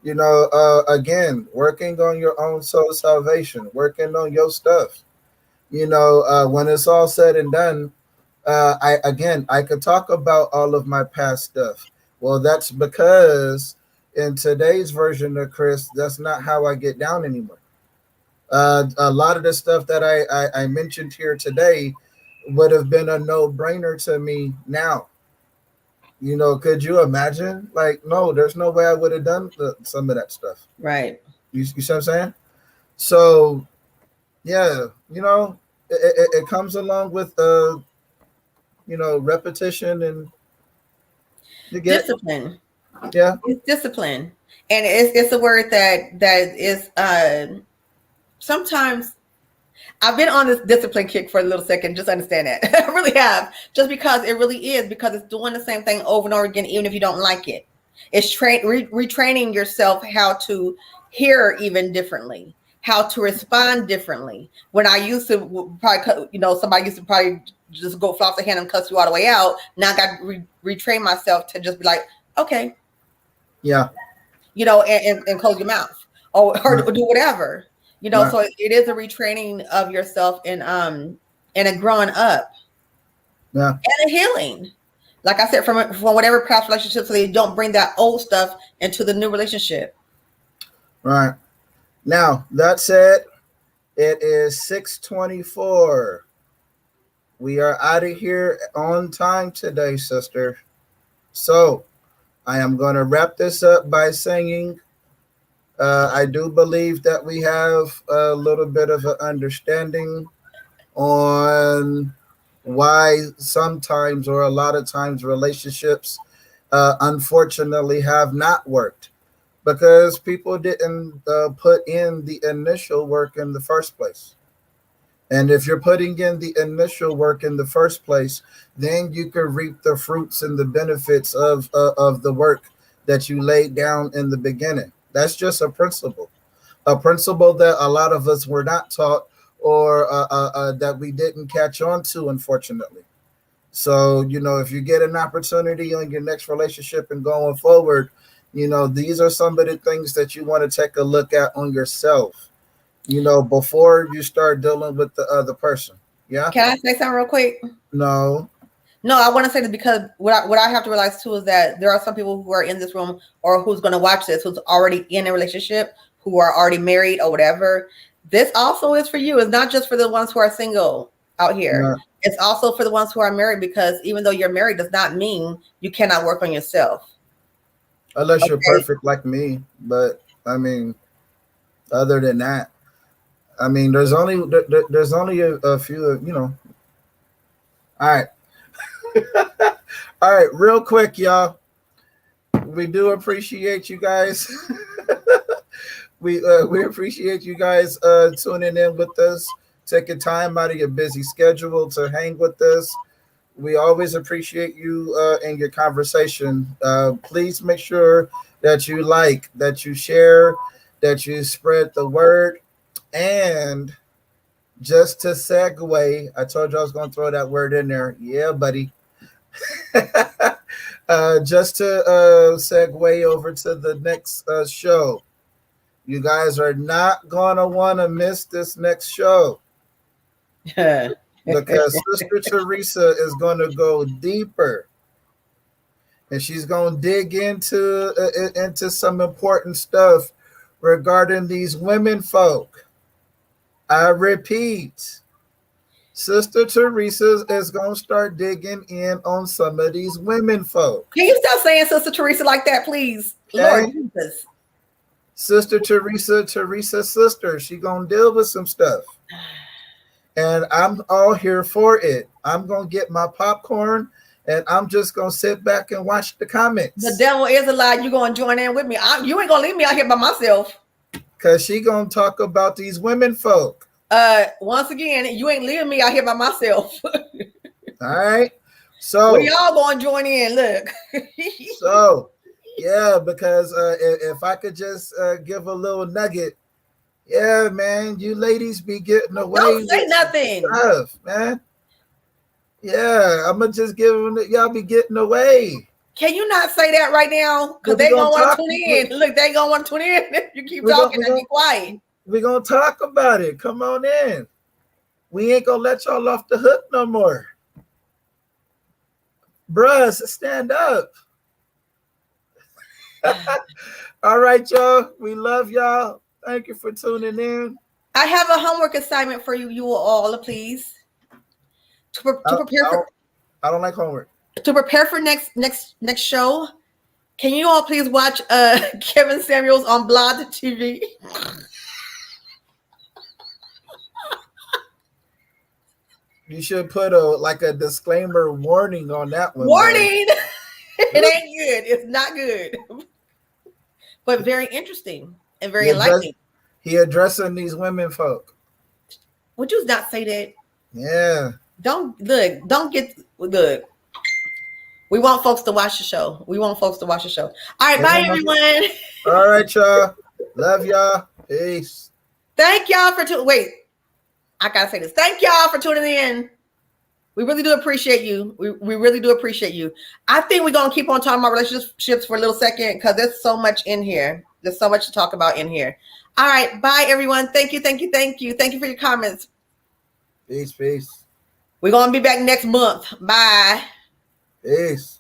B: Again, working on your own soul salvation, working on your stuff. When it's all said and done, I could talk about all of my past stuff. Well, that's because in today's version of Chris, that's not how I get down anymore. A lot of the stuff that I mentioned here today would have been a no-brainer to me now. Could you imagine? Like, no, there's no way I would have done some of that stuff.
A: Right.
B: You see what I'm saying? So, yeah, it comes along with repetition and
A: discipline.
B: Yeah,
A: it's discipline, and it's a word that is sometimes. I've been on this discipline kick for a little second. Just understand that. I really have, just because it really is, because it's doing the same thing over and over again, even if you don't like it. It's retraining yourself how to hear even differently, how to respond differently. When I used to probably, somebody used to probably just go off the hand and cuss you all the way out. Now I got to retrain myself to just be like, okay.
B: Yeah.
A: And close your mouth or do whatever. So it is a retraining of yourself and a growing up.
B: Yeah.
A: And a healing. Like I said, from whatever past relationship, so you don't bring that old stuff into the new relationship.
B: Right. Now, that said, it is 6:24. We are out of here on time today, sister. So I am going to wrap this up by saying I do believe that we have a little bit of an understanding on why sometimes, or a lot of times, relationships unfortunately have not worked, because people didn't put in the initial work in the first place. And if you're putting in the initial work in the first place, then you can reap the fruits and the benefits of the work that you laid down in the beginning. That's just a principle that a lot of us were not taught, or that we didn't catch on to, unfortunately. So, if you get an opportunity on your next relationship and going forward, these are some of the things that you want to take a look at on yourself, before you start dealing with the other person. Yeah.
A: Can I say something real quick?
B: No,
A: I want to say this because what I have to realize too is that there are some people who are in this room, or who's going to watch this, who's already in a relationship, who are already married or whatever. This also is for you. It's not just for the ones who are single out here. Yeah. It's also for the ones who are married, because even though you're married does not mean you cannot work on yourself.
B: Unless you're perfect like me. But I mean, other than that, I mean, there's only a few, All right. All right, real quick, y'all. We do appreciate you guys. we appreciate you guys tuning in with us, taking time out of your busy schedule to hang with us. We always appreciate you and your conversation. Please make sure that you like, that you share, that you spread the word, and just to segue, I told you I was going to throw that word in there. Yeah, buddy. Just to segue over to the next show. You guys are not going to want to miss this next show because Sister Teresa is going to go deeper. And she's going to dig into some important stuff regarding these women folk. I repeat, Sister Teresa is going to start digging in on some of these women folk.
A: Can you stop saying Sister Teresa like that, please?
B: Okay.
A: Lord Jesus.
B: Sister Teresa's sister, she going to deal with some stuff. And I'm all here for it. I'm going to get my popcorn and I'm just going to sit back and watch the comments.
A: The devil is a lie. You're going to join in with me. You ain't going to leave me out here by myself.
B: Because she going to talk about these women folk.
A: Once again, you ain't leaving me out here by myself.
B: All right. So
A: we all going to join in. Look.
B: So, yeah, because if I could just give a little nugget. Yeah, man, you ladies be getting away.
A: Don't say nothing.
B: Stuff, man. Yeah, I'm going to just give them, y'all be getting away.
A: Can you not say that right now? Because they going to want to tune in. Look, they going to want to tune in. You keep talking and be quiet.
B: We're going to talk about it. Come on in. We ain't going to let y'all off the hook no more. Bruh, stand up. All right, y'all. We love y'all. Thank you for tuning in.
A: I have a homework assignment for you all, please. To prepare for.
B: I don't like homework.
A: To prepare for next show, can you all please watch Kevin Samuels on Blog TV?
B: You should put a disclaimer warning on that one.
A: Warning! It ain't good. It's not good. But very interesting and very enlightening.
B: He addressing these women folk.
A: Would you not say that?
B: Yeah.
A: Don't get good. We want folks to watch the show. All right, bye everyone.
B: All right, y'all. Love y'all. Peace.
A: Thank y'all for wait. I gotta say this. Thank y'all for tuning in. We really do appreciate you. We really do appreciate you. I think we're gonna keep on talking about relationships for a little second because there's so much in here. There's so much to talk about in here. All right, bye everyone. Thank you for your comments.
B: Peace.
A: We're gonna be back next month. Bye.
B: Peace.